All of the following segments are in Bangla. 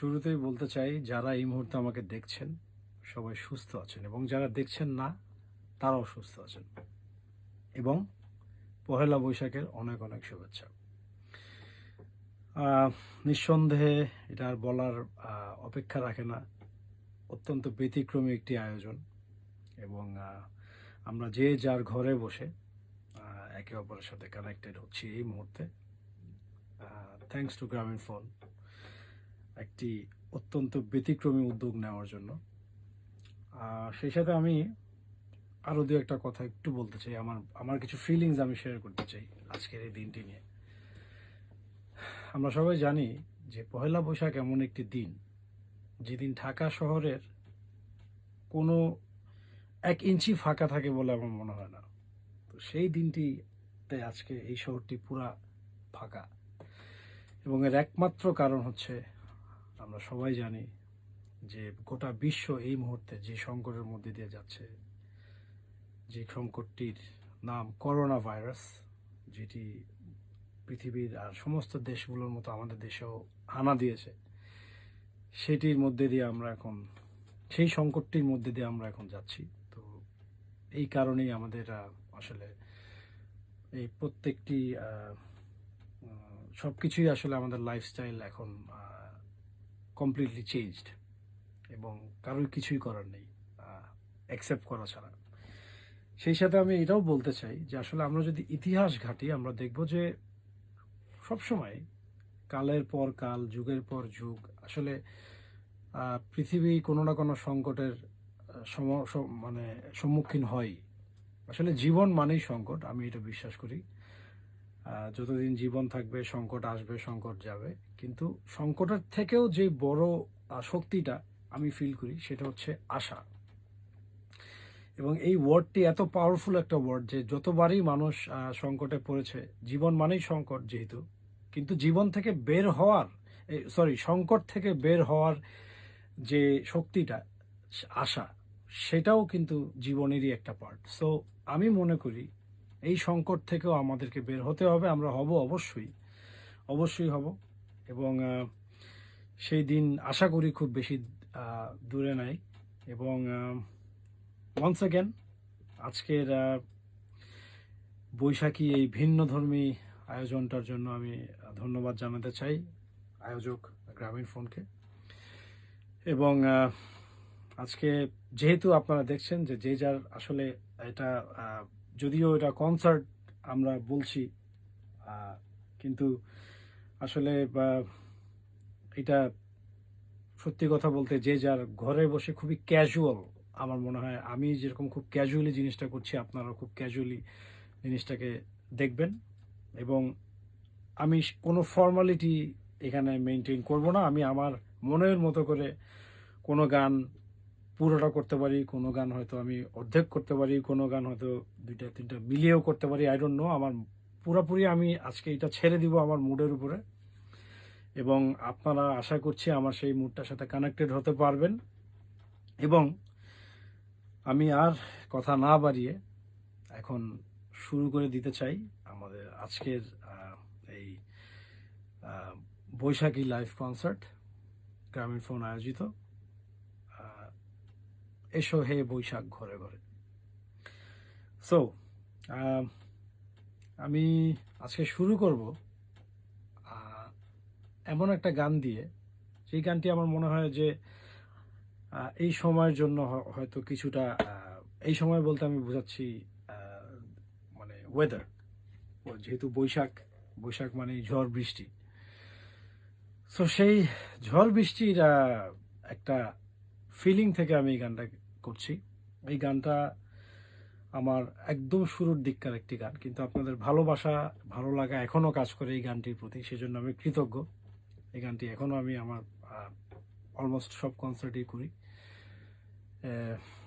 শুরুতেই বলতে চাই যারা এই মুহূর্তে আমাকে দেখছেন সবাই সুস্থ আছেন এবং যারা দেখছেন না তারাও সুস্থ আছেন এবং পহেলা বৈশাখের অনেক অনেক শুভেচ্ছা। নিঃসন্দেহে এটা আর বলার অপেক্ষা রাখে না, অত্যন্ত ব্যতিক্রমী একটি আয়োজন এবং আমরা যে যার ঘরে বসে একে অপরের সাথে কানেক্টেড হচ্ছি এই মুহূর্তে, থ্যাঙ্কস টু গ্রামীণ ফোন একটি অত্যন্ত ব্যতিক্রমী উদ্যোগ নেওয়ার জন্য। সেই সাথে আমি আরও দু একটা কথা একটু বলতে চাই, আমার কিছু ফিলিংস আমি শেয়ার করতে চাই আজকের এই দিনটি নিয়ে। আমরা সবাই জানি যে পহেলা বৈশাখ এমন একটি দিন যেদিন ঢাকা শহরের কোনো 1 ইঞ্চি ফাঁকা থাকে বলে আমার মনে হয় না। তো সেই দিনটিতে আজকে এই শহরটি পুরা ফাঁকা এবং এর একমাত্র কারণ হচ্ছে আমরা সবাই জানি যে গোটা বিশ্ব এই মুহূর্তে যে সংকটের মধ্যে দিয়ে যাচ্ছে, যে সংকটটির নাম করোনা ভাইরাস, যেটি পৃথিবীর আর সমস্ত দেশগুলোর মতো আমাদের দেশেও হানা দিয়েছে, সেটির মধ্যে দিয়ে আমরা এখন সেই সংকটটির মধ্যে দিয়ে আমরা এখন যাচ্ছি। তো এই কারণেই আমাদের আসলে এই প্রত্যেকটি সব কিছুই আসলে আমাদের লাইফস্টাইল এখন কমপ্লিটলি চেঞ্জড এবং কারোর কিছুই করার নেই অ্যাকসেপ্ট করা ছাড়া। সেই সাথে আমি এটাও বলতে চাই যে আসলে আমরা যদি ইতিহাস ঘাঁটি আমরা দেখব যে সবসময় কালের পর কাল, যুগের পর যুগ আসলে পৃথিবী কোনো না কোনো সংকটের মানে সম্মুখীন হয়। আসলে জীবন মানেই সংকট, আমি এটা বিশ্বাস করি। যতদিন জীবন থাকবে সংকট আসবে, সংকট যাবে, কিন্তু সংকটের থেকেও যে বড় শক্তিটা আমি ফিল করি সেটা হচ্ছে আশা। এবং এই ওয়ার্ডটি এত পাওয়ারফুল একটা ওয়ার্ড যে যতবারই মানুষ সংকটে পড়েছে, জীবন মানেই সংকট যেহেতু, কিন্তু জীবন থেকে বের হওয়ার সংকট থেকে বের হওয়ার যে শক্তিটা আশা, সেটাও কিন্তু জীবনেরই একটা পার্ট। সো আমি মনে করি এই সংকট থেকেও আমাদেরকে বের হতে হবে, আমরা হব, অবশ্যই হব এবং সেই দিন আশা করি খুব বেশি দূরে নাই। এবং ওয়ান্স অ্যাগেন আজকের বৈশাখী এই ভিন্নধর্মী আয়োজনটার জন্য আমি ধন্যবাদ জানাতে চাই আয়োজক গ্রামীণ ফোনকে। এবং আজকে যেহেতু আপনারা দেখছেন যে যে যার আসলে এটা যদিও এটা কনসার্ট আমরা বলছি, কিন্তু আসলে এটা সত্যি কথা বলতে যে যার ঘরে বসে খুবই ক্যাজুয়াল, আমার মনে হয় আমি যেরকম খুব ক্যাজুয়ালি জিনিসটা করছি আপনারা খুব ক্যাজুয়ালি জিনিসটাকে দেখবেন। এবং আমি কোনো ফর্মালিটি এখানে মেনটেন করব না, আমি আমার মনের মতো করে কোনো গান পুরোটা করতে পারি, কোনো গান হয়তো আমি অর্ধেক করতে পারি, কোনো গান হয়তো 2-3টা মিলিয়েও করতে পারি, আই ডোন্ট নো। আমার পুরোপুরি আমি আজকে এটা ছেড়ে দিব আমার মুডের উপরে এবং আপনারা আশা করছি আমার সেই মুডটার সাথে কানেক্টেড হতে পারবেন। এবং আমি আর কথা না বাড়িয়ে এখন শুরু করে দিতে চাই আমাদের আজকের এই বৈশাখী লাইভ কনসার্ট, গ্রামীণ ফোন আয়োজিত এসো হে বৈশাখ ঘরে ঘরে। সো আমি আজকে শুরু করব এমন একটা গান দিয়ে, সেই গানটি আমার মনে হয় যে এই সময়ের জন্য হয়তো কিছুটা, এই সময় বলতে আমি বোঝাচ্ছি মানে ওয়েদার, যেহেতু বৈশাখ মানে ঝড় বৃষ্টি। সো সেই ঝড় বৃষ্টির একটা ফিলিং থেকে আমি এই গানটা করছি। এই গানটা আমার একদম শুরুর দিককার একটি গান, কিন্তু আপনাদের ভালোবাসা ভালো লাগা এখনও কাজ করে এই গানটির প্রতি, সেজন্য আমি কৃতজ্ঞ। এই গানটি এখনও আমি আমার অলমোস্ট সব কনসার্টেই করি।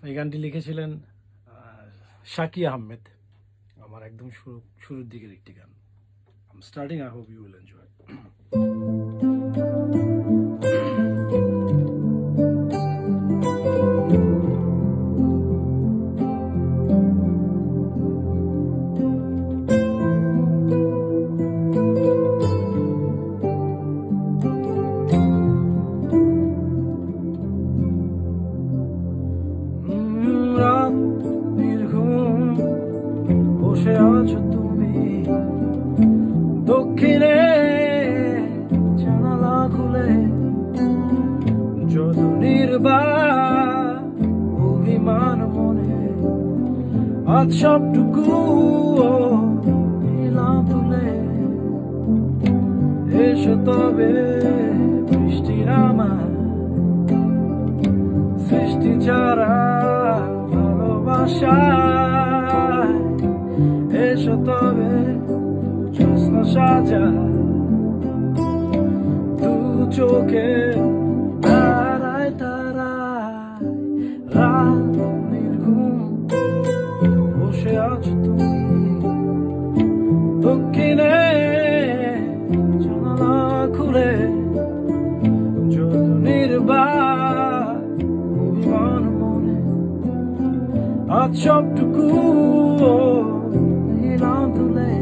এই গানটি লিখেছিলেন শাকি আহমেদ, আমার একদম শুরুর দিকের একটি গান। I am starting, I hope you will enjoy. আজ সবটুকু নিলাম তুলে, এসো তবে বৃষ্টি নামায়, সৃষ্টি ছাড়া ভালোবাসায়, এসো তবে জ্যোৎস্না সাজায়, দু চোখে তারায় তারায়, রাত নির্ঘুম বসে আছো তুমি, দক্ষিণে জানালা খুলে, যত নির্বাক অভিমান মনে, আজ সবটুকু নিলাম তুলে।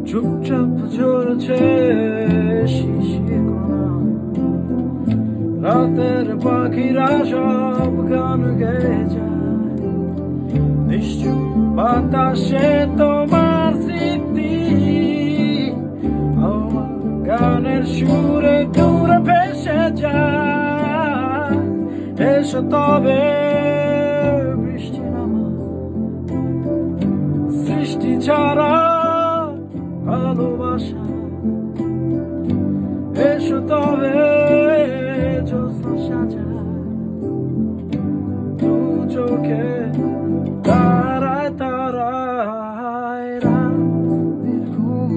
চুপচাপ ঝরছে শিশির কণা, রাতের পাখিরা সব গান গেয়ে যায়, নিশ্চুপ বাতাসে তোমার স্মৃতি আমার গানের সুরে দূরে ভেসে যায়, এসো তবে বৃষ্টি নামা, সৃষ্টি ছাড়া ভালোবাসা, এসো তবে জ্যোৎস্না সাজায়, দু চোখে তারায় তারায়, রাত নির্ঘুম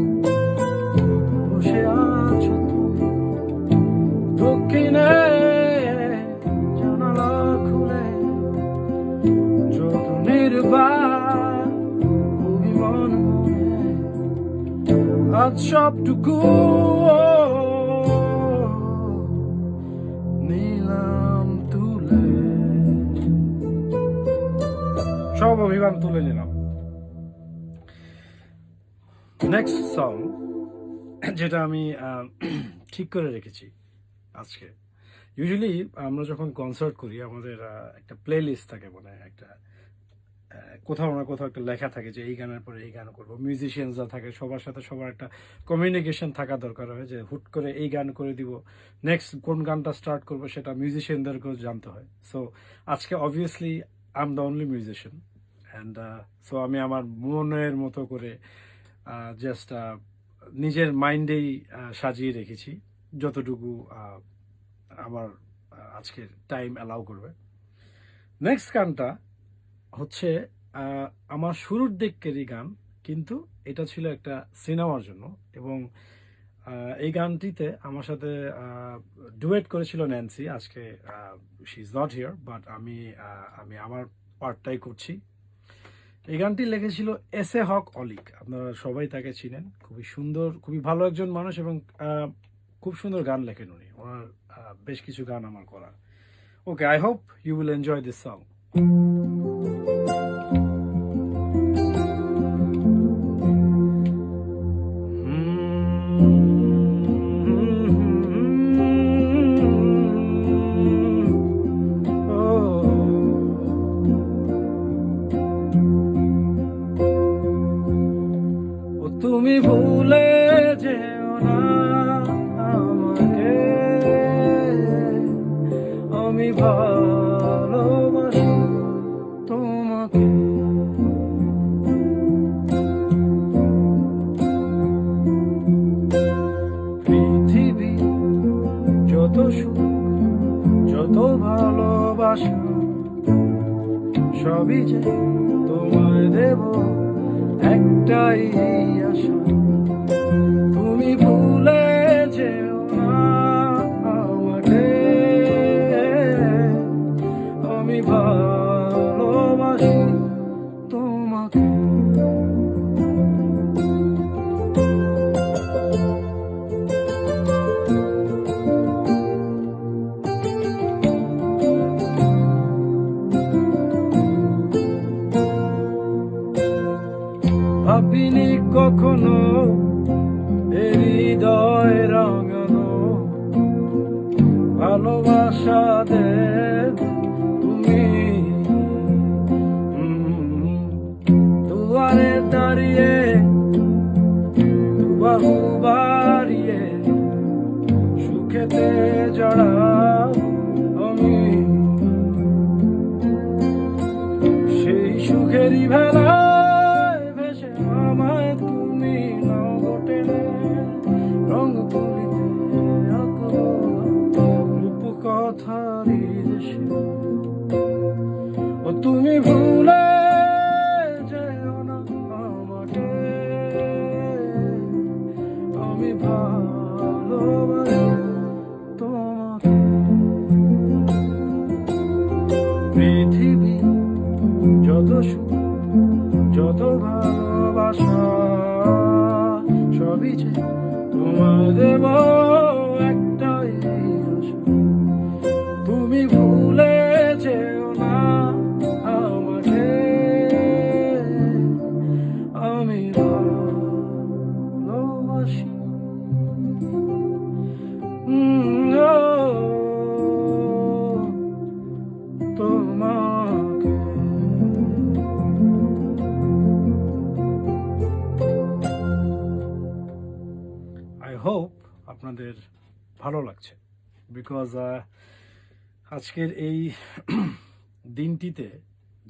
বসে আছো তুমি, দক্ষিণে জানালা খুলে, যত নির্বাক অভিমান মনে, আজ সবটুকু নিলাম তুলে, সব অভিমান তুলে নিলাম। নেক্সট সং যেটা আমি ঠিক করে রেখেছি আজকে, ইউজুয়ালি আমরা যখন কনসার্ট করি আমাদের একটা প্লে লিস্ট থাকে, মানে একটা কোথাও না কোথাও একটা লেখা থাকে যে এই গানের পরে এই গান করবো, মিউজিশিয়ানসরা থাকে, সবার সাথে সবার একটা কমিউনিকেশন থাকা দরকার হয়, যে হুট করে এই গান করে দিব, নেক্সট কোন গানটা স্টার্ট করবো সেটা মিউজিশিয়ানদেরকেও জানতে হয়। সো আজকে obviously I am the only musician, and so আমি আমার মনের মতো করে জাস্ট নিজের মাইন্ডেই সাজিয়ে রেখেছি যতটুকু আমার আজকের টাইম অ্যালাউ করবে। নেক্সট গানটা হচ্ছে আমার শুরুর দিকেরই গান, কিন্তু এটা ছিল একটা সিনেমার জন্য, এবং এই গানটিতে আমার সাথে ডুয়েট করেছিল ন্যান্সি। আজকে she is not here, but আমি আমার পার্টটাই করছি। এই গানটি লিখেছিল এস এ হক অলিক, আপনারা সবাই তাকে চিনেন, খুবই সুন্দর, খুবই ভালো একজন মানুষ, এবং খুব সুন্দর গান লেখেন উনি, ওনার বেশ কিছু গান আমার করা। Okay, I hope you will enjoy this song. তুমি ভুলে যেও না আমাকে, আমি ভালোবাসি তোমাকে, পৃথিবী যত সুখ যত ভালোবাসা সবই যে তোমায় দেব একটাই আশা, তুমি ভুলে যেও না আমাকে, আমি ভালোবাসি তোমাকে। ভাবিনি কখনো হৃদয় রাঙানো ভালোবাসা দে বাড়িয়ে বাহু বাড়িয়ে সুখেতে জড়াও আমি, সেই সুখেরই ভেলায় ভেসে আমায় তুমি নাও টেনে, রং তুলিতে আঁকবো রূপকথারই দেশে। ও তুমি ভুলে যেও না আমাকে, আমি ভালোবাসি তোমাকে। পৃথিবী যত সুখ যত ভালোবাসা সবই যে তোমায় দেব একটাই আশা, তুমি ভুলে যেও না আমাকে, আমি ভালোবাসি তোমাকে। আই হোপ আপনাদের ভালো লাগছে, বিকজ আজকের এই দিনটিতে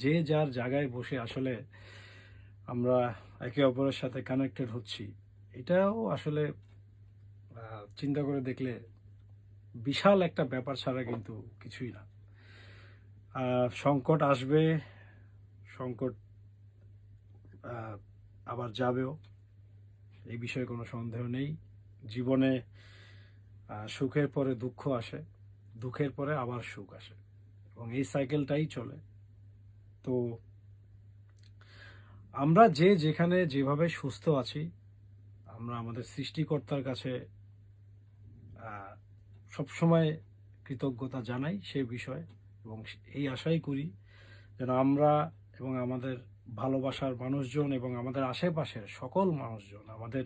যে যার জায়গায় বসে আসলে আমরা একে অপরের সাথে কানেক্টেড হচ্ছি, এটাও আসলে চিন্তা করে দেখলে বিশাল একটা ব্যাপার ছাড়া কিন্তু কিছুই না। সংকট আসবে, সংকট আবার যাবেও, এই বিষয়ে কোনো সন্দেহ নেই। জীবনে সুখের পরে দুঃখ আসে, দুঃখের পরে আবার সুখ আসে, এবং এই সাইকেলটাই চলে। তো আমরা যে যেখানে যেভাবে সুস্থ আছি, আমরা আমাদের সৃষ্টিকর্তার কাছে সবসময় কৃতজ্ঞতা জানাই সে বিষয়ে, এবং এই আশাই করি যেন আমরা এবং আমাদের ভালোবাসার মানুষজন এবং আমাদের আশেপাশের সকল মানুষজন, আমাদের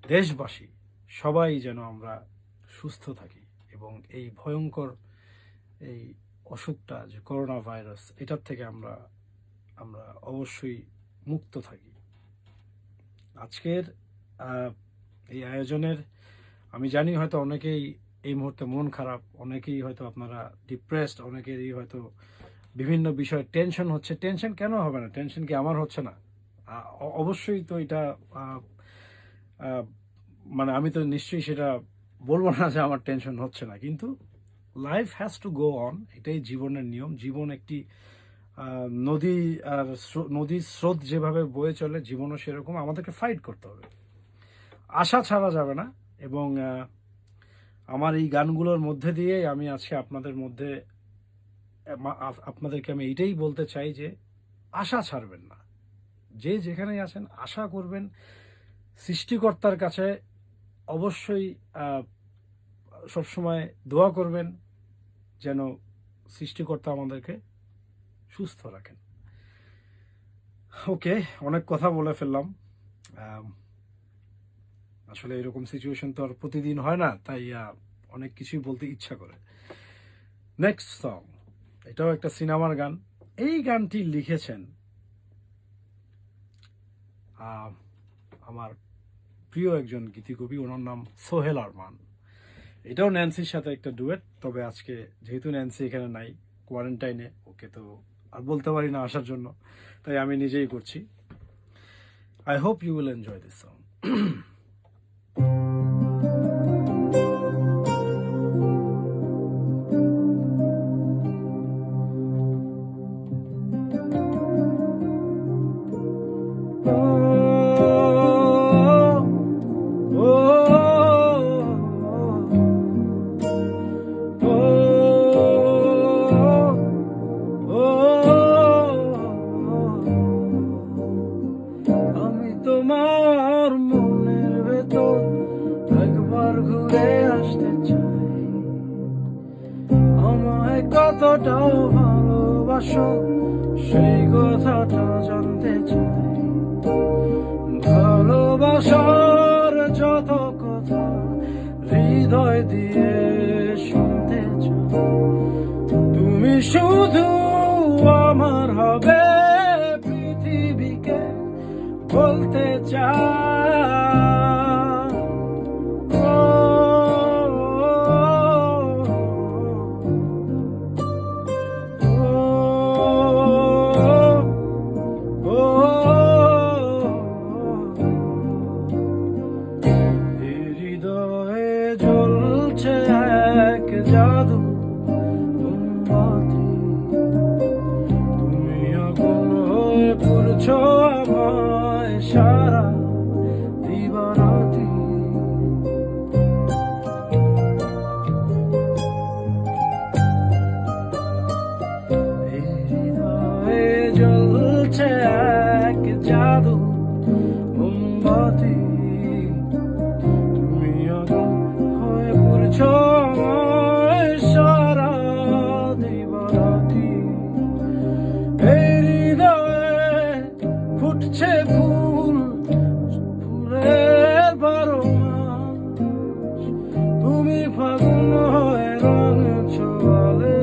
দেশবাসী সবাই যেন আমরা সুস্থ থাকি, এবং এই ভয়ঙ্কর এই অসুখটা যে করোনা ভাইরাস, এটার থেকে আমরা অবশ্যই মুক্ত থাকি। আজকের এই আয়োজনের আমি জানি হয়তো অনেকেই এই মুহূর্তে মন খারাপ, অনেকেই হয়তো আপনারা ডিপ্রেসড, অনেকেরই হয়তো বিভিন্ন বিষয়ে টেনশন হচ্ছে। টেনশন কেন হবে না? টেনশন কি আমার হচ্ছে না? অবশ্যই তো এটা মানে আমি তো নিশ্চয়ই সেটা বলবো না যে আমার টেনশন হচ্ছে না, কিন্তু life has to go on, এটাই জীবনের নিয়ম। জীবন একটি নদী, আর নদীর স্রোত যেভাবে বয়ে চলে, জীবনও সেরকম। আমাদেরকে ফাইট করতে হবে, আশা ছাড়া যাবে না। এবং আমার এই গানগুলোর মধ্যে দিয়ে আমি আজকে আপনাদেরকে আমি এইটাই বলতে চাই যে আশা ছাড়বেন না, যে যেখানেই আছেন আশা করবেন, সৃষ্টিকর্তার কাছে অবশ্যই সবসময় দোয়া করবেন যেন সৃষ্টিকর্তা আমাদেরকে সুস্থ রাখেন। ওকে, অনেক কথা বলে ফেললাম। আসলে এরকম সিচুয়েশন তো আর প্রতিদিন হয় না, তাই অনেক কিছুই বলতে ইচ্ছা করে। নেক্সট সং, এটাও একটা সিনেমার গান। এই গানটি লিখেছেন আমার প্রিয় একজন গীতিকবি, ওনার নাম সোহেল আরমান। এটাও ন্যান্সির সাথে একটা ডুয়েট, তবে আজকে যেহেতু ন্যান্সি এখানে নাই, কোয়ারেন্টাইনে, ওকে তো আর বলতে পারি না আসার জন্য, তাই আমি নিজেই করছি। I hope you will enjoy this song. তোমার মনের ভেতর একবার ঘুরে আসতে চাই, আমায় কতটাও ভালোবাসো সেই কথাটা জানতে চাই। ভালোবাসার যত কথা হৃদয় দিয়ে শুনতে চাই, তুমি শুধু আমার হবে, পৃথিবীকে বলতে চাই। ও, ও, এই হৃদয়ে জ্বলছে এক জাদু মোমবাতি, তুমি আগুন হয়ে পুড়ছো আমায় সারা দিবারাতি। এই হৃদয়ে জ্বলছে এক জাদু মোমবাতি, তুমি আগুন হয়ে পুড়ছো আমায় সারা দিবারাতি। এই হৃদয়ে ফুটছে ফুল, ফুলের 12 মাস, তুমি ফাগুন হয়ে রং ছড়ালে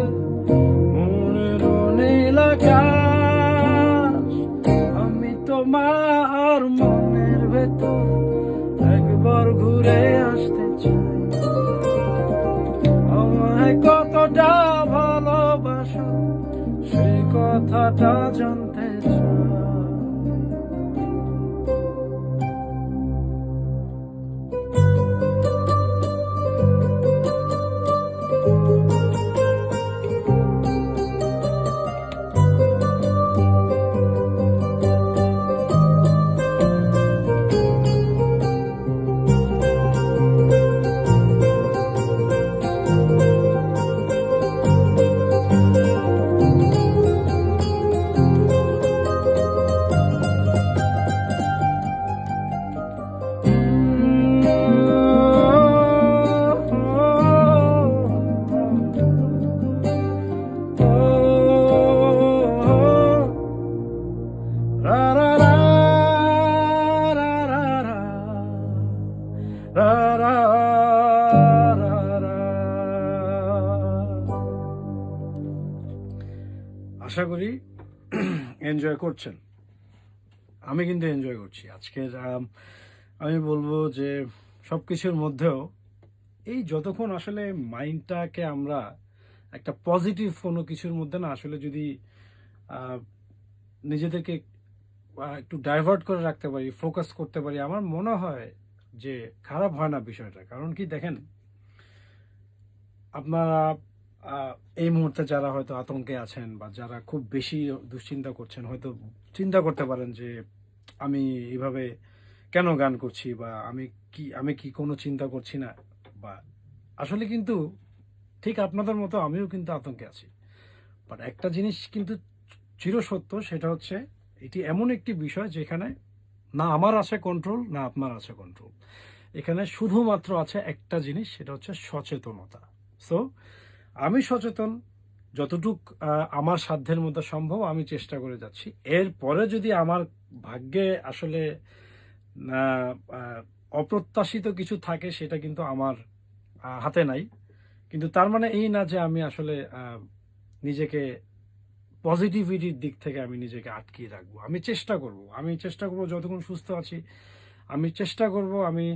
মনের নীল আকাশ। আমি তোমার মনের ভেতর একবার ঘুরে আসতে চাই, আমায় কতটা ভালোবাসো সেই কথাটা জানতে চাই। আশা করি এনজয় করছেন। আমি কিন্তু এনজয় করছি আজকের। আমি বলবো যে সব কিছুর মধ্যেও এই যতক্ষণ আসলে মাইন্ডটাকে আমরা একটা পজিটিভ কোনো কিছুর মধ্যে না আসলে যদি আহ, নিজেদেরকে একটু ডাইভার্ট করে রাখতে পারি, ফোকাস করতে পারি, আমার মনে হয় যে খারাপ হয় না বিষয়টা। কারণ কি দেখেন, আপনারা এই মুহূর্তে যারা হয়তো আতঙ্কে আছেন বা যারা খুব বেশি দুশ্চিন্তা করছেন, হয়তো চিন্তা করতে পারেন যে আমি এইভাবে কেন গান করছি, বা আমি কি কোনো চিন্তা করছি না, বা আসলে কিন্তু ঠিক আপনাদের মতো আমিও কিন্তু আতঙ্কে আছি। বাট একটা জিনিস কিন্তু চিরসত্য, সেটা হচ্ছে এটি এমন একটি বিষয় যেখানে না আমার আছে কন্ট্রোল, না আপনার আছে কন্ট্রোল। এখানে শুধুমাত্র আছে একটা জিনিস, সেটা হচ্ছে সচেতনতা। সো আমি সচেতন যতটুক আমার সাধ্যের মধ্যে সম্ভব আমি চেষ্টা করে যাচ্ছি। এরপরে যদি আমার ভাগ্যে আসলে আহ, আহ, অপ্রত্যাশিত কিছু থাকে, সেটা কিন্তু আমার হাতে নাই। কিন্তু তার মানে এই না যে আমি আসলে নিজেকে পজিটিভিটির দিক থেকে আমি নিজেকে আটকিয়ে রাখবো। আমি চেষ্টা করব যতক্ষণ সুস্থ আছি, আমি চেষ্টা করব আমি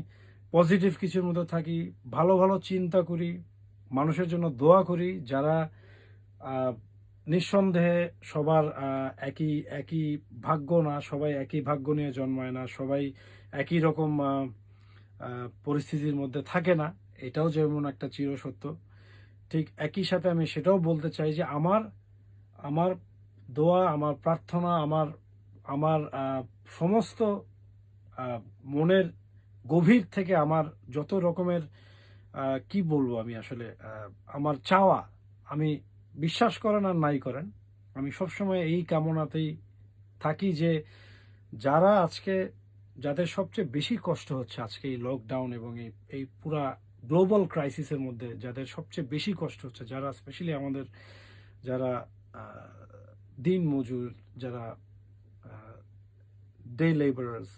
পজিটিভ কিছুর মধ্যে থাকি, ভালো ভালো চিন্তা করি, মানুষের জন্য দোয়া করি যারা আহ, নিঃসন্দেহে সবার একই একই ভাগ্য না, সবাই একই ভাগ্য নিয়ে জন্মায় না, সবাই একই রকম পরিস্থিতির মধ্যে থাকে না। এটাও যেমন একটা চিরসত্য, ঠিক একই সাথে আমি সেটাও বলতে চাই যে আমার আমার দোয়া, আমার প্রার্থনা, আমার আমার সমস্ত মনের গভীর থেকে আমার যত রকমের কি বলবো আমি আসলে আমার চাওয়া, আমি বিশ্বাস করেন আর নাই করেন, আমি সবসময় এই কামনাতেই থাকি যে যারা আজকে, যাদের সবচেয়ে বেশি কষ্ট হচ্ছে আজকে এই লকডাউন এবং এই পুরা গ্লোবাল ক্রাইসিসের মধ্যে, যাদের সবচেয়ে বেশি কষ্ট হচ্ছে, যারা স্পেশালি আমাদের যারা দিন মজুর, যারা ডে লেবারার্স,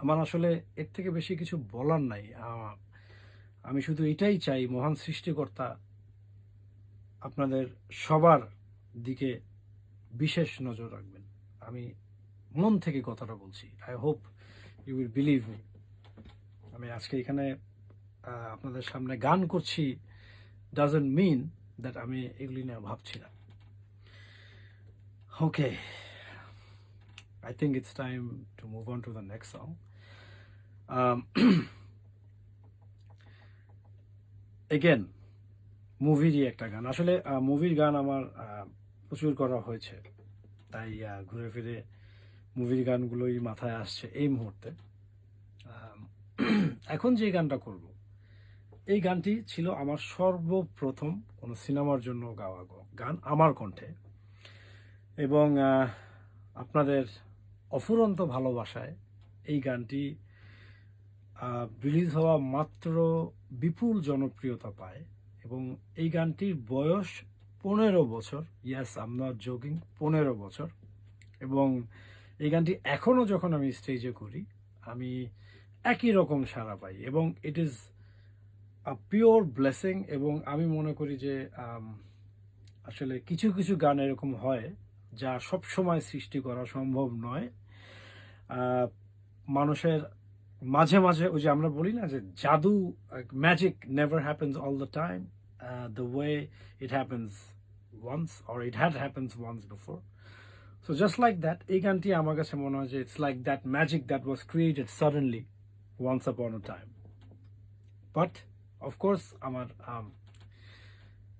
আমার আসলে এর থেকে বেশি কিছু বলার নাই। আমি শুধু এটাই চাই, মহান সৃষ্টিকর্তা আপনাদের সবার দিকে বিশেষ নজর রাখবেন। আমি মন থেকে কথাটা বলছি। I hope you will believe me. আমি আজকে এখানে আপনাদের সামনে গান করছি ডাজন্ট মিন দ্যাট আমি এগুলি নিয়ে ভাবছি না। ওকে, I think it's time to move on to the next song. Um, again, মুভিরই একটা গান। আসলে মুভির গান আমার প্রচুর করা হয়েছে, তাই ঘুরে ফিরে মুভির গানগুলোই মাথায় আসছে এই মুহূর্তে। এখন যে গানটা করব, এই গানটি ছিল আমার সর্বপ্রথম কোনো সিনেমার জন্য গাওয়া গান আমার কণ্ঠে, এবং আপনাদের অফুরন্ত ভালোবাসায় এই গানটি রিলিজ হওয়া মাত্র বিপুল জনপ্রিয়তা পায়, এবং এই গানটির বয়স 15 বছর। ইয়াস, আই এম নট জোকিং, 15 বছর। এবং এই গানটি এখনও যখন আমি স্টেজে করি, আমি একই রকম সাড়া পাই, এবং it is a pure blessing. এবং আমি মনে করি যে আসলে কিছু কিছু গান এরকম হয় যা সব সময় সৃষ্টি করা সম্ভব নয়। মানুষের মাঝে মাঝে ওই যে আমরা বলি না যে জাদু, magic never happens all the time, the way it happens once, or it had happens once before. So just like that, এই গানটি আমার কাছে মনে হয় যে it's like that magic that was created suddenly once upon a time. But of course আমার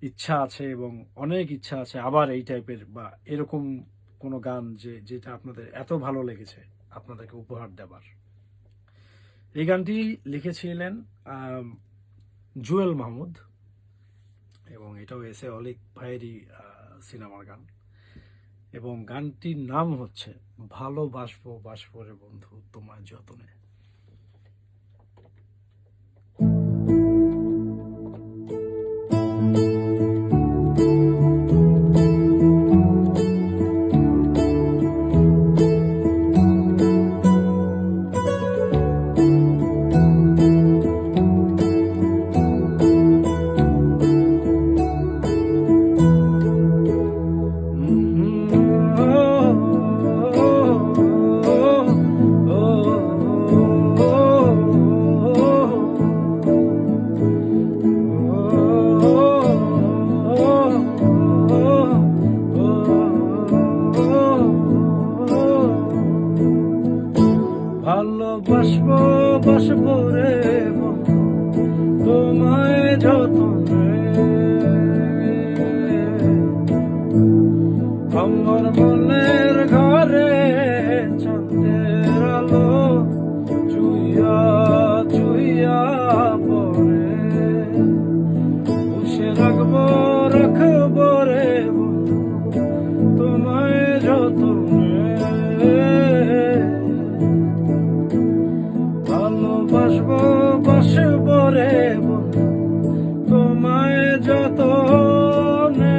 ইচ্ছা আছে, এবং অনেক ইচ্ছা আছে আবার এই টাইপের বা এরকম কোনো গান যেটা আপনাদের এত ভালো লেগেছে আপনাদেরকে উপহার দেবার। এই গানটি লিখেছিলেন জুয়েল মাহমুদ, এবং এটাও এসে অলিক ভাইয়েরই সিনেমার গান, এবং গানটির নাম হচ্ছে ভালোবাসবো বাসবো রে বন্ধু তোমার যতনে। ভালোবাসবো বাসবো রে বন্ধু তোমায় যতনে, আমার মনের ঘরে চাঁদের আলো চুইয়া চুইয়া পরে, বসে রাখবো রাখবো রে বন্ধু তোমায় যতনে। ভালোবাসবো বাসবো রে বন্ধু তোমায় যতনে।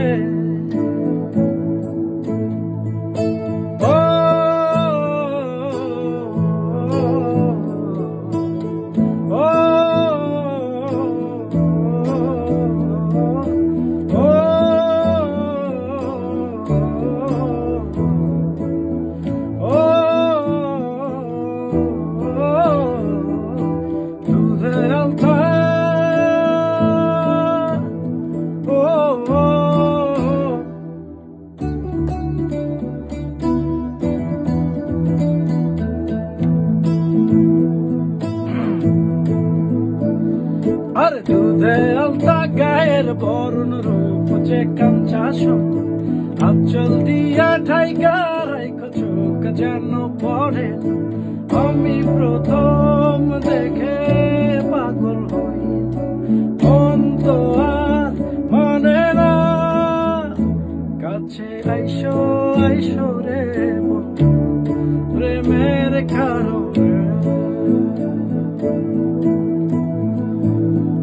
আর দুধে আলতা গায়ের বরণ রূপ যে কাঞ্চা সোনা, আঁচল দিয়া ঠাইকা রাইখো চোখ যেন পড়ে। আমি প্রথম দেখে পাগল হই, মন তো আর মানে না, কাছে আইসো আইসো রে বন্ধু প্রেমের কারণে।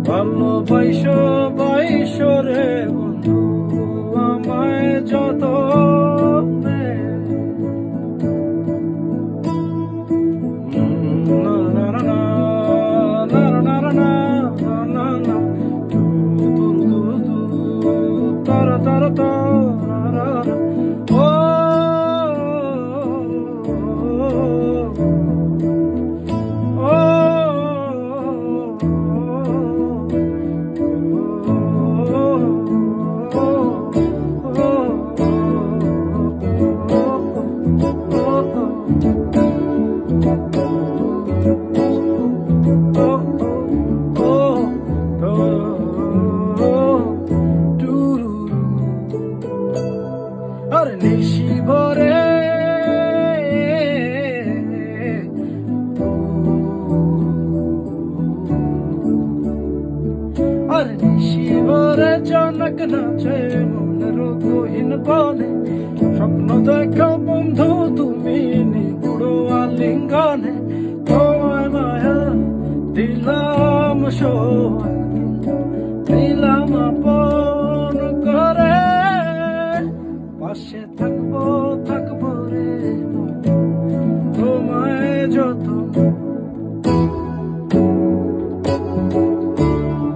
ভালোবাসো বাইসো রে বন্ধু আমায় যতনে। ও আর নিশিভরে জনক নাচে মনের গহীন বনে, স্বপ্ন দেখো বন্ধু তুমি নিগুড় আলিঙ্গনে, তোমায় মায়া দিলাম দিলাম আপন করে, পাশে থাকবো থাকবো রে তোমায় যত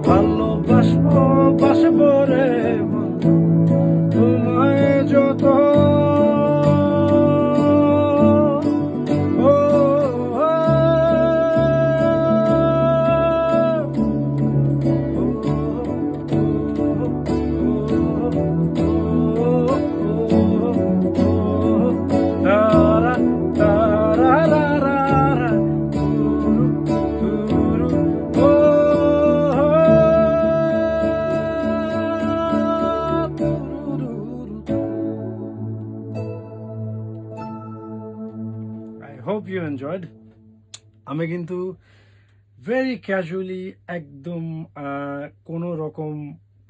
ভালোবাসবো বাসবো রে তোমায় যত hope you enjoyed. আমি কিন্তু ভেরি ক্যাজুয়ালি একদম কোনো রকম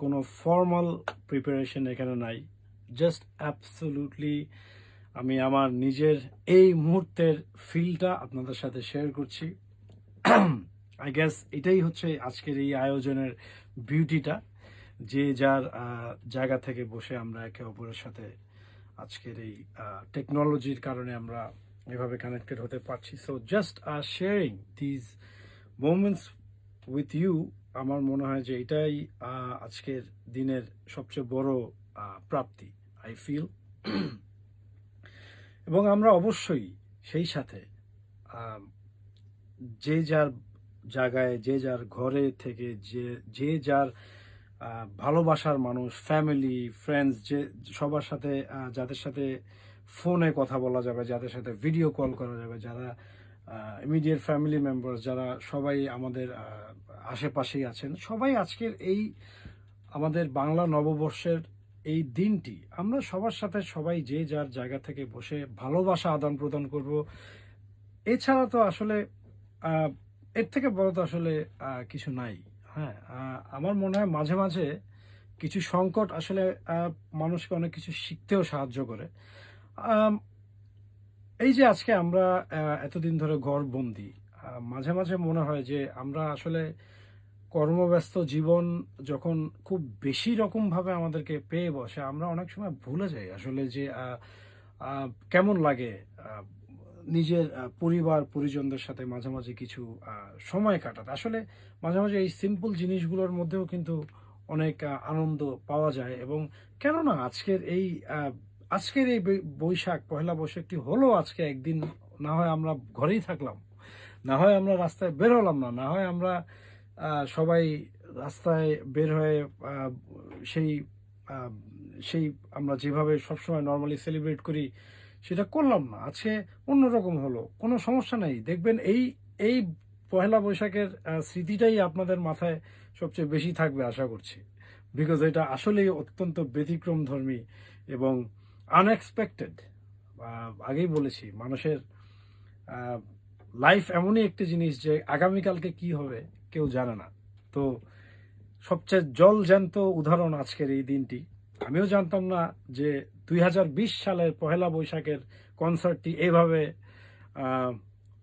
কোনো ফর্মাল প্রিপারেশন এখানে নাই, জাস্ট অ্যাবসলিউটলি আমি আমার নিজের এই মুহূর্তের ফিলটা আপনাদের সাথে শেয়ার করছি। আই গেস এটাই হচ্ছে আজকের এই আয়োজনের বিউটিটা, যে যার জায়গা থেকে বসে আমরা একে অপরের সাথে আজকের এই টেকনোলজির কারণে আমরা এভাবে কানেক্টেড হতে পারছি। So just sharing these moments with you, আমার মনে হয় যে এটাই আজকের দিনের সবচেয়ে বড় প্রাপ্তি আই ফিল। এবং আমরা অবশ্যই সেই সাথে যে যার জায়গায় যে যার ঘরে থেকে যে যার ভালোবাসার মানুষ, ফ্যামিলি, ফ্রেন্ডস, যে সবার সাথে যাদের সাথে ফোনে কথা বলা যাবে, যাদের সাথে ভিডিও কল করা যাবে, যারা ইমিডিয়েট ফ্যামিলি মেম্বার্স, যারা সবাই আমাদের আশেপাশেই আছেন, সবাই আজকের এই আমাদের বাংলা নববর্ষের এই দিনটি আমরা সবার সাথে সবাই যে যার জায়গা থেকে বসে ভালোবাসা আদান প্রদান করব। এছাড়া তো আসলে এর থেকে বড় তো আসলে কিছু নাই। হ্যাঁ, আমার মনে হয় মাঝে মাঝে কিছু সংকট আসলে মানুষকে অনেক কিছু শিখতেও সাহায্য করে। এই যে আজকে আমরা এতদিন ধরে ঘরবন্দি, মাঝে মাঝে মনে হয় যে আমরা আসলে কর্মব্যস্ত জীবন যখন খুব বেশি রকমভাবে আমাদেরকে পেয়ে বসে, আমরা অনেক সময় ভুলে যাই আসলে যে কেমন লাগে নিজের পরিবার পরিজনদের সাথে মাঝে মাঝে কিছু সময় কাটাতে। আসলে মাঝে মাঝে এই সিম্পল জিনিসগুলোর মধ্যেও কিন্তু অনেক আনন্দ পাওয়া যায়। এবং কেননা আজকের এই বৈশাখ, পহেলা বৈশাখটি হলো আজকে একদিন, না হয় আমরা ঘরেই থাকলাম, না হয় আমরা রাস্তায় বের হলাম না, না হয় আমরা সবাই রাস্তায় বের হয়ে সেই সেই আমরা যেভাবে সবসময় নর্মালি সেলিব্রেট করি সেটা করলাম না, আজকে অন্যরকম হলো, কোনো সমস্যা নেই। দেখবেন এই এই পহেলা বৈশাখের স্মৃতিটাই আপনাদের মাথায় সবচেয়ে বেশি থাকবে আশা করছি, বিকজ এটা আসলেই অত্যন্ত ব্যতিক্রমধর্মী এবং আনএক্সপেক্টেড। আগেই বলেছি, মানুষের লাইফ এমনই একটি জিনিস যে আগামীকালকে কি হবে কেউ জানে না। তো সবচেয়ে জলজ্যান্ত উদাহরণ আজকের এই দিনটি। আমিও জানতাম না যে 2020 সালের পহেলা বৈশাখের কনসার্টটি এইভাবে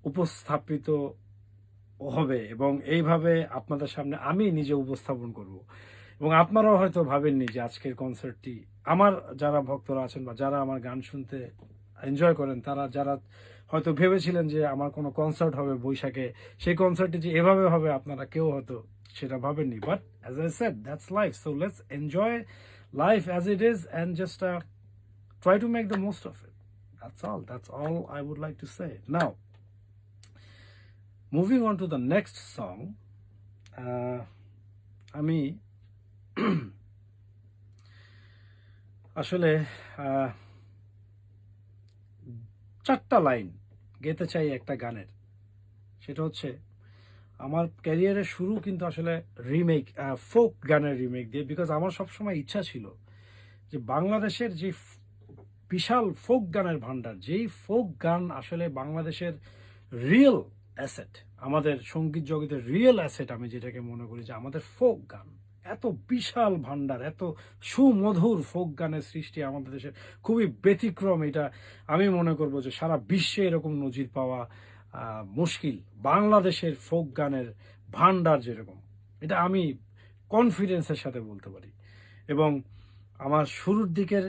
উপস্থাপিত হবে এবং এইভাবে আপনাদের সামনে আমি নিজে উপস্থাপন করব। এবং আপনারাও হয়তো ভাবেননি যে আজকের কনসার্টটি, আমার যারা ভক্তরা আছেন বা যারা আমার গান শুনতে এনজয় করেন, তারা যারা হয়তো ভেবেছিলেন যে আমার কোনো কনসার্ট হবে বৈশাখে, সেই কনসার্টটি যে এভাবে হবে আপনারা কেউ হয়তো সেটা ভাবেননি। But as I said, that's life. So let's enjoy life as it is and just try to make the most of it. That's all I would like to say. Now, moving on to the next song, আমি আসলে 4টা লাইন গেতে চাই একটা গানের। সেটা হচ্ছে, আমার ক্যারিয়ারের শুরু কিন্তু আসলে রিমেক, ফোক গানের রিমেক দিয়ে, বিকজ আমার সবসময় ইচ্ছা ছিল যে বাংলাদেশের যে বিশাল ফোক গানের ভান্ডার, যেই ফোক গান আসলে বাংলাদেশের রিয়েল অ্যাসেট, আমাদের সঙ্গীত জগতের রিয়েল অ্যাসেট, আমি যেটাকে মনে করি যে আমাদের ফোক গান, এত বিশাল ভান্ডার, এত সুমধুর ফোক গানের সৃষ্টি আমাদের দেশে খুবই ব্যতিক্রম। এটা আমি মনে করব যে সারা বিশ্বে এরকম নজির পাওয়া মুশকিল। বাংলাদেশের ফোক গানের ভান্ডার যেরকম, এটা আমি কনফিডেন্সের সাথে বলতে পারি। এবং আমার শুরুর দিকের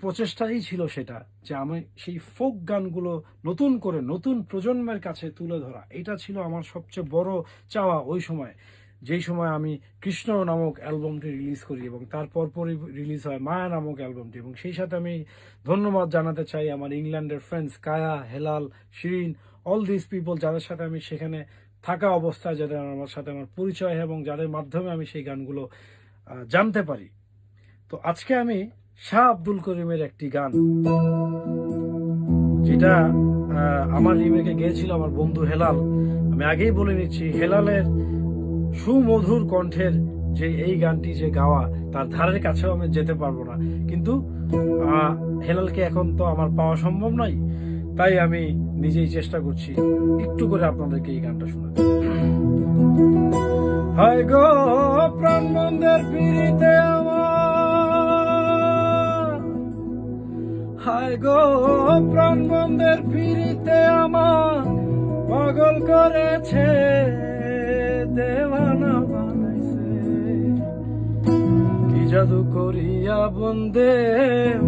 প্রচেষ্টাই ছিল সেটা, যে আমি সেই ফোক গানগুলো নতুন করে নতুন প্রজন্মের কাছে তুলে ধরা। এটা ছিল আমার সবচেয়ে বড় চাওয়া ওই সময়, যেই সময় আমি কৃষ্ণ নামক অ্যালবামটি রিলিজ করি এবং তার পরপরই রিলিজ হয় মায়া নামক অ্যালবামটি। এবং সেই সাথে আমি ধন্যবাদ জানাতে চাই আমার ইংল্যান্ডের friends Kaya, Helal, Shirin, all this people, যাদের সাথে আমি সেখানে থাকা অবস্থায়, যাদের আমার সাথে আমার পরিচয় হয় এবং যাদের মাধ্যমে আমি সেই গানগুলো জানতে পারি। তো আজকে আমি শাহ আব্দুল করিমের একটি গান, যেটা আমার রিমেকে গেয়েছিল আমার বন্ধু হেলাল। আমি আগেই বলে নিচ্ছি, হেলালের সুমধুর কণ্ঠের যে এই গানটি যে গাওয়া, তার ধারের কাছেও আমি যেতে পারবো না। কিন্তু হেলালকে এখন তো আমার পাওয়া সম্ভব নয়, তাই আমি নিজেই চেষ্টা করছি একটু করে আপনাদেরকে এই গানটা শোনাতে। হায় গো প্রাণ বন্ধের পিড়িতে আমার, হায় গো প্রাণ বন্ধের পিড়িতে আমার পাগল করেছে, দেওয়ানা বানাইছে, কি জাদু করিয়া বন্দে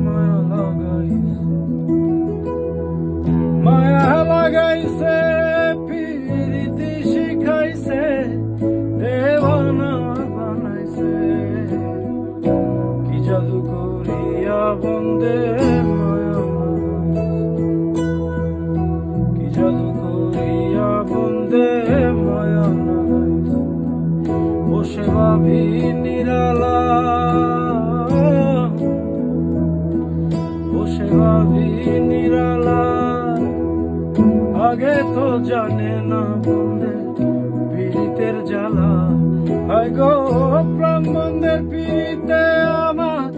মায়া লাগাইছে, মায়া লাগাইছে, পিরিতি শিখাইছে, দেওয়ানা বানাইছে, কি জাদু করিয়া বন্দে মায়া লাগাইছে, কি জাদু করিয়া বন্দে মায়া লাগাইছে, বসে ভাবি নিরালা, বসে ভাবি নিরালা, আগে তো জানে না বন্ধে পীড়িতের জ্বালা, হায় গো প্রাণ বন্ধের পীড়িতে আমার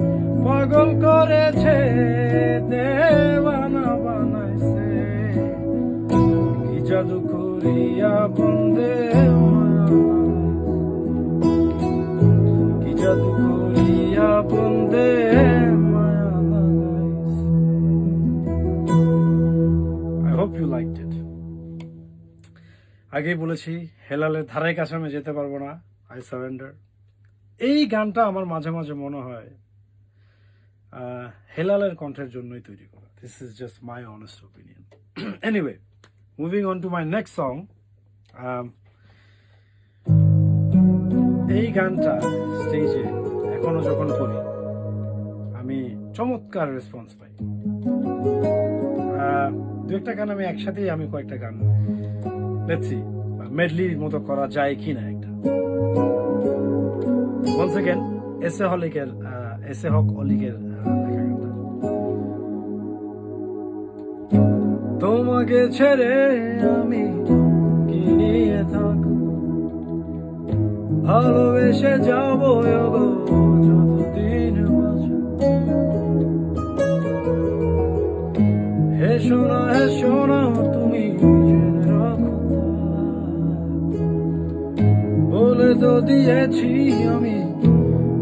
পাগল করেছে, দেওয়ানা বানাইছে, কি জাদু করিয়া বন্দে মায়া, কি জাদু করিয়া বন্দে মায়া লাগাইছে। I hope you liked it. আগেই বলেছি, হেলালের ধারের কাছে আমি যেতে পারবো না, আই সারেন্ডার। এই গানটা আমার মাঝে মাঝে মনে হয় হেলালের কণ্ঠের জন্যই তৈরি করা। This is just my honest opinion. Anyway, moving on to my next song. এই গানটা স্টেজে এখনো যখন করি, আমি চমৎকার রেসপন্স পাই। দু একটা গান আমি একসাথেই, আমি কয়েকটা গান লেটস সি মেডলির মতো করা যায় কিনা একটা। once again এসে হক অলিকের লেখা গানটা। তোমাকে ছেড়ে আমি কি নিয়ে থাকবো, ভালোবেসে যাবো যতদিন বাঁচবো, হেসো না তুমি জেনে রাখো, বলে তো দিয়েছি আমি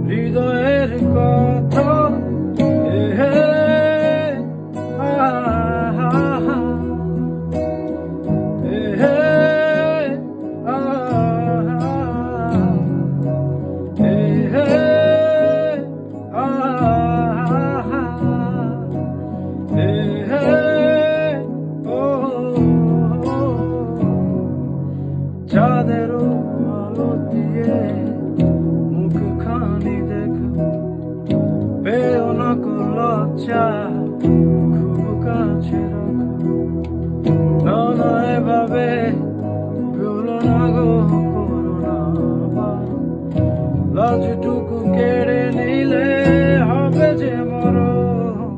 হৃদয়ের কথা, চাঁদেরও আলো দিয়ে মুখখানি দেখো, পেও না কো লজ্জা, খুব কাছে রাখো, না না এভাবে ভুলো না গো, করো না আবার, লাজটুকু কেড়ে নিলে হবে যে মরণ,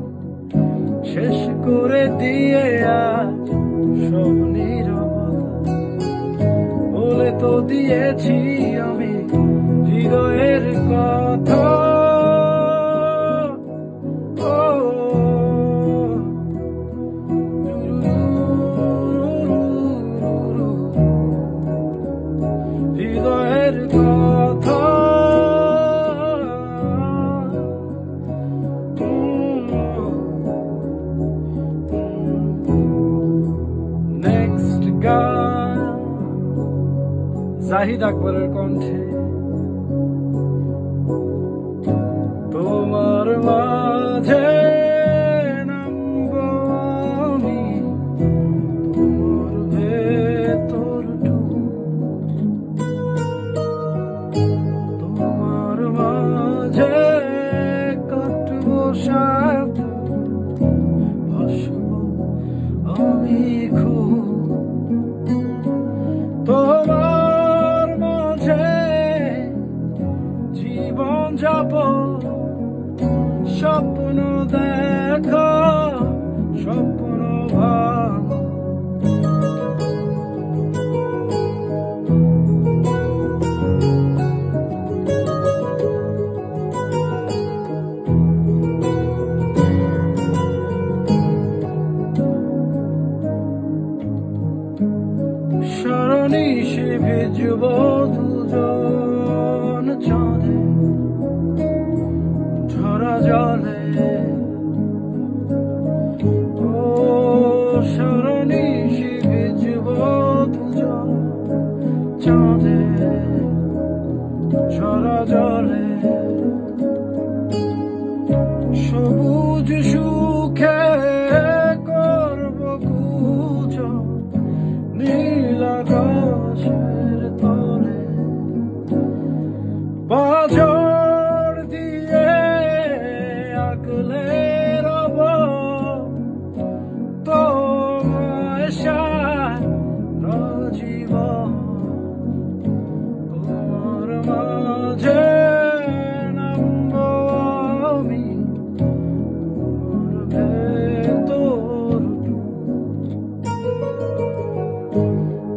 শেষ করে দিয়ে আজ সব নীরবতা, বলে তো দিয়েছি আমি হৃদয়ের কথা, হৃদয়ের কথা। জাহিদ আকবরের কণ্ঠে তোমার মাঝে নামবো আমি, তোমার ভেতর তোমার মাঝে কাটবো সাথ, ভাসবো আমি খুব তোমার মাঝে জীবন যাপন, স্বপ্ন দেখা স্বপ্ন ভাঙা। শরণিশে ভিজব দুজন চাঁদে ঝরা জলে, ও শরণিশে ভিজব দুজন চাঁদে ঝরা জলে, সবুজ সুখে করব কুচো নীল আকাশের তলে, বাজর দিয়ে আগলে রব তোমায় সারা জীবন, তোমার মাঝে নামবো আমি, তোমার ভেতর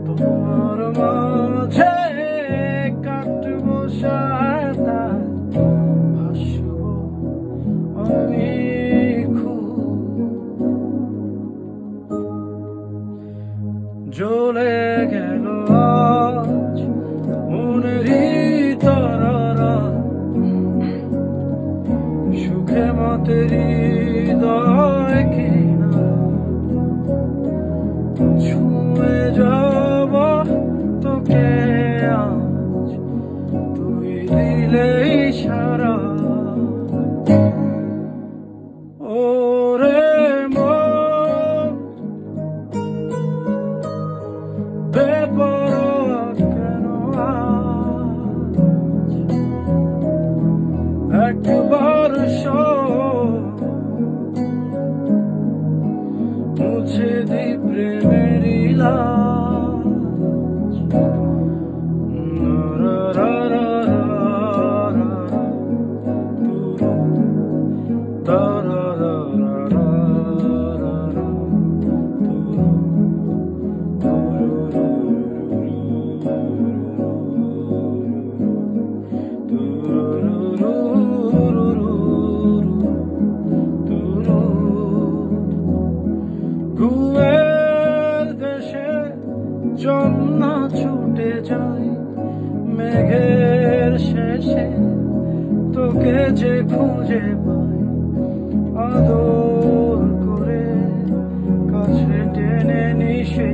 তোমার মাঝে কাটবো সাথা, ভাসবো আমি খুব। জ্বলে গেল আজ মনেরই তারারা, সুখে মতের হৃদয় কিনা, ছুঁয়ে যাব তোকে আজ, তুই দিলে ইশারা। ওরে মন বেপরোয়া কেন আজ, একবার মুছে দি প্রেমের লাজ, রা রা রা রা তুরু তা রা রা রা রা রা তুরু তুরু ঘুমের দেশে জন্না ছুটে যায়, মেঘের শেষে তোকে যে খুঁজে পাই, আদর করে কাছে টেনে নিশে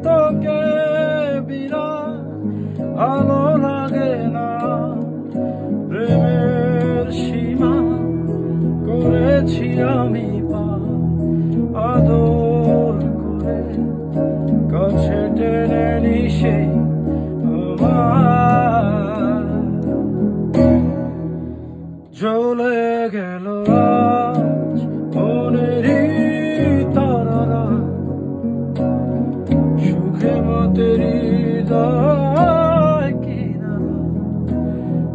তোকে বিনা ভালো লাগে না, প্রেমের সীমা করেছি আমি পার, আদর করে কাছে টেনে নিশে জ্বলে গেল আজ মনেরই তারারা, সুখে মতের হৃদয় কিনা,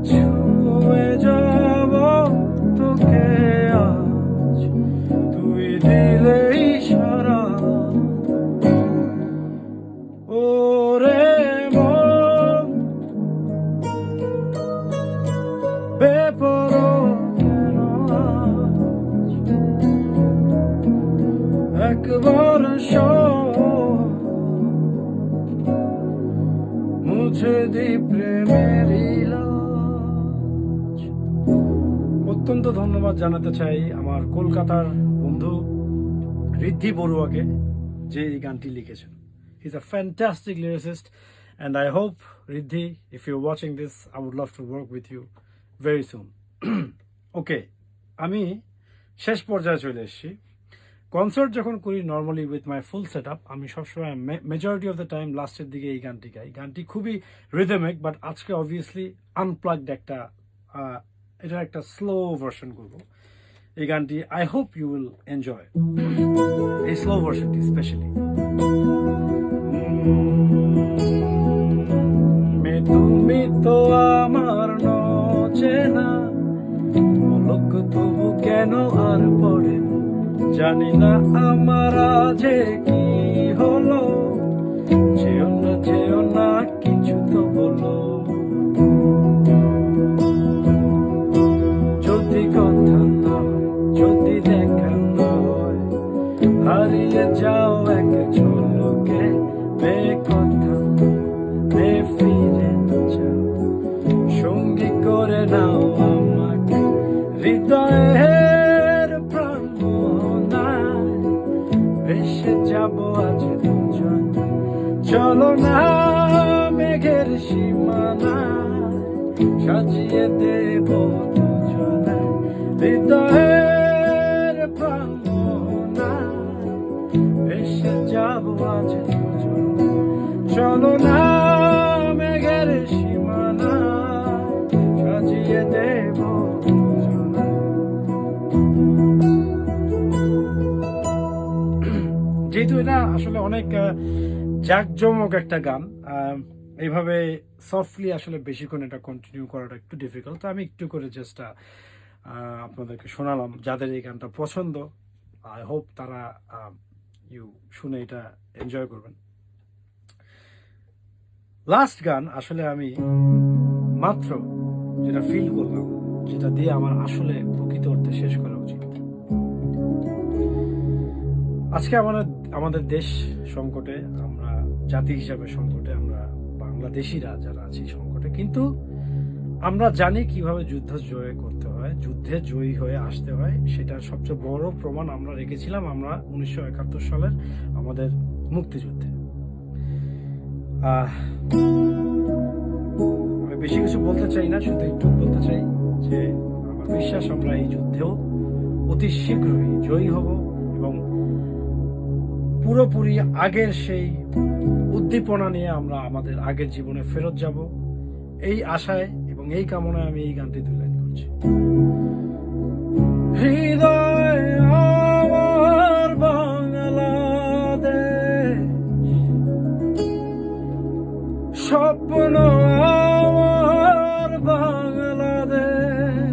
ছুঁয়ে যাব তোকে আজ, তুই দিলে ইশারা। ওরে মন বেপরোয়া কেন আজ, একবার মুছে দি প্রেমের লাজ। অত্যন্ত ধন্যবাদ জানাতে চাই আমার কলকাতার বন্ধু ঋদ্ধি বড়ুয়াকে, যে এই গানটি লিখেছেন। He is a fantastic lyricist and I hope Riddhi, if you watching this, I would love to work with you very soon. Okay, আমি শেষ পর্যায়ে চলে এসেছি। কনসার্ট যখন করি normally with my full set up, আমি সবসময় মেজরিটি অফ দ্য টাইম লাস্টের দিকে এই গানটি গাই। গানটি খুবই রিদমিক, বাট আজকে অবভিয়াসলি আনপ্লাগড একটা এটার একটা স্লো ভার্সন করবো। এই গানটি I hope you will enjoy, এই স্লো ভার্সনটি স্পেশালি। তুমি তো আমার নচেনা পলক, তবু কেন আর পড়ে জানি না আমার আজে কি হলো। যেও না কিছু তো বলো, যদি কথা না হয়, যদি দেখা না হয়, হারিয়ে যাও এক ঝলকে, কথা ফিরে যাও, সঙ্গী করে নাও আমাকে হৃদয়ের প্রাণ মোহনায়, ভেসে যাব আজ দুজন, চলো না মেঘের সীমানায়, সাজিয়ে দেব দুজনে হৃদয়ের প্রাণ মোহনায়, ভেসে যাব আজ দুজন, চলো না মেঘের সীমানায়, সাজিয়ে দেব দুজনে। যেহেতু এটা আসলে অনেক জাঁকজমক একটা গান, এইভাবে সফটলি আসলে বেশিক্ষণ এটা কন্টিনিউ করাটা একটু ডিফিকাল্ট, তো আমি একটু করে জাস্ট আপনাদেরকে শোনালাম। যাদের এই গানটা পছন্দ, আই হোপ তারা শুনে এটা এনজয় করবেন। লাস্ট গান আসলে আমি মাত্র যেটা ফিল করলাম, যেটা দিয়ে আমার আসলে প্রকৃত অর্থে শেষ করা উচিত। আজকে আমাদের দেশ সংকটে, আমরা জাতি হিসাবে সংকটে, আমরা বাংলাদেশিরা যারা আছি সংকটে, কিন্তু আমরা জানি কিভাবে যুদ্ধ জয় করতে হয়, যুদ্ধে জয়ী হয়ে আসতে হয়। সেটার সবচেয়ে বড় প্রমাণ আমরা রেখেছিলাম আমরা 1971 সালের আমাদের মুক্তিযুদ্ধে। আমি বেশি কিছু বলতে চাই না, শুধু একটু বলতে চাই যে আমার বিশ্বাস আমরা এই যুদ্ধেও অতি শীঘ্রই জয়ী হব এবং পুরোপুরি আগের সেই উদ্দীপনা নিয়ে আমরা আমাদের আগের জীবনে ফেরত যাব, এই আশায় এবং এই কামনায় আমি এই গানটি দুলাইন করছি। হৃদয় আমার বাংলাদেশ, স্বপ্ন আমার বাংলাদেশ,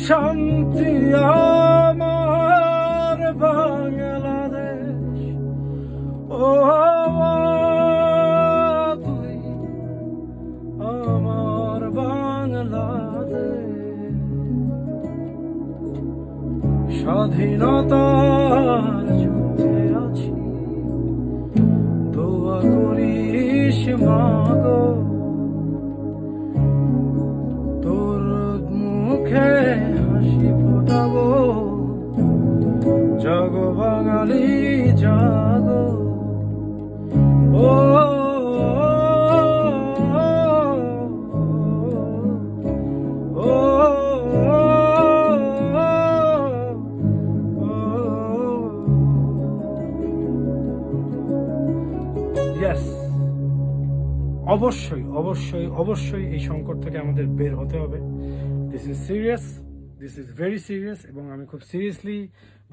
শান্তি আমার বাংলাদেশ, ও তুই আমার বাংলাদেশ। স্বাধীনতার যুদ্ধে আছি, দোয়া করিস মাগো, তোর মুখে হাসি ফোটাবো, জাগো বাঙালি জাগো, ও অবশ্যই অবশ্যই অবশ্যই এই সংকট থেকে আমাদের বের হতে হবে। This is serious, this is very serious, এবং আমি খুব সিরিয়াসলি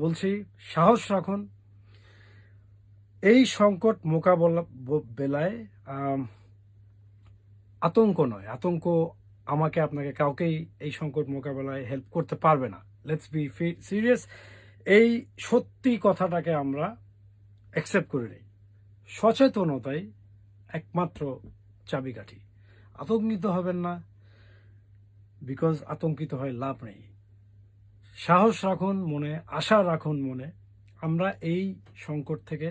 বলছি, সাহস রাখুন। এই সংকট মোকাবেলায় আতঙ্ক নয়, আতঙ্ক আমাকে আপনাকে কাউকেই এই সংকট মোকাবেলায় হেল্প করতে পারবে না। লেটস বি সিরিয়াস, এই সত্যি কথাটাকে আমরা অ্যাকসেপ্ট করে নিই। সচেতনতাই একমাত্র চাবিকাঠি। আতঙ্কিত হবেন না, বিকজ আতঙ্কিত হয়ে লাভ নেই। সাহস রাখুন মনে, আশা রাখুন মনে। আমরা এই সংকট থেকে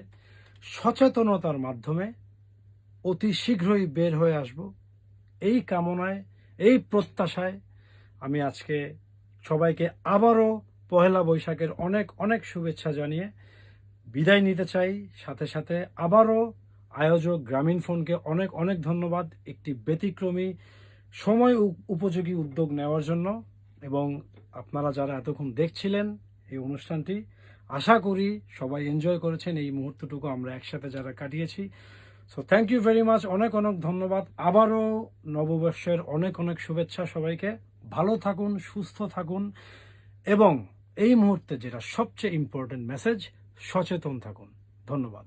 সচেতনতার মাধ্যমে অতি শীঘ্রই বের হয়ে আসব, এই কামনায়, এই প্রত্যাশায় আমি আজকে সবাইকে আবারও পহেলা বৈশাখের অনেক অনেক শুভেচ্ছা জানিয়ে বিদায় নিতে চাই। সাথে সাথে আবারও আয়োজক গ্রামীণ ফোনকে অনেক অনেক ধন্যবাদ একটি ব্যতিক্রমী সময় উপযোগী উদ্যোগ নেওয়ার জন্য। এবং আপনারা যারা এতক্ষণ দেখছিলেন এই অনুষ্ঠানটি, আশা করি সবাই এনজয় করেছেন এই মুহূর্তটুকু আমরা একসাথে যারা কাটিয়েছি। So thank you very much, অনেক অনেক ধন্যবাদ। আবারও নববর্ষের অনেক অনেক শুভেচ্ছা সবাইকে। ভালো থাকুন, সুস্থ থাকুন এবং এই মুহূর্তে যেটা সবচেয়ে ইম্পর্টেন্ট মেসেজ, সচেতন থাকুন। ধন্যবাদ।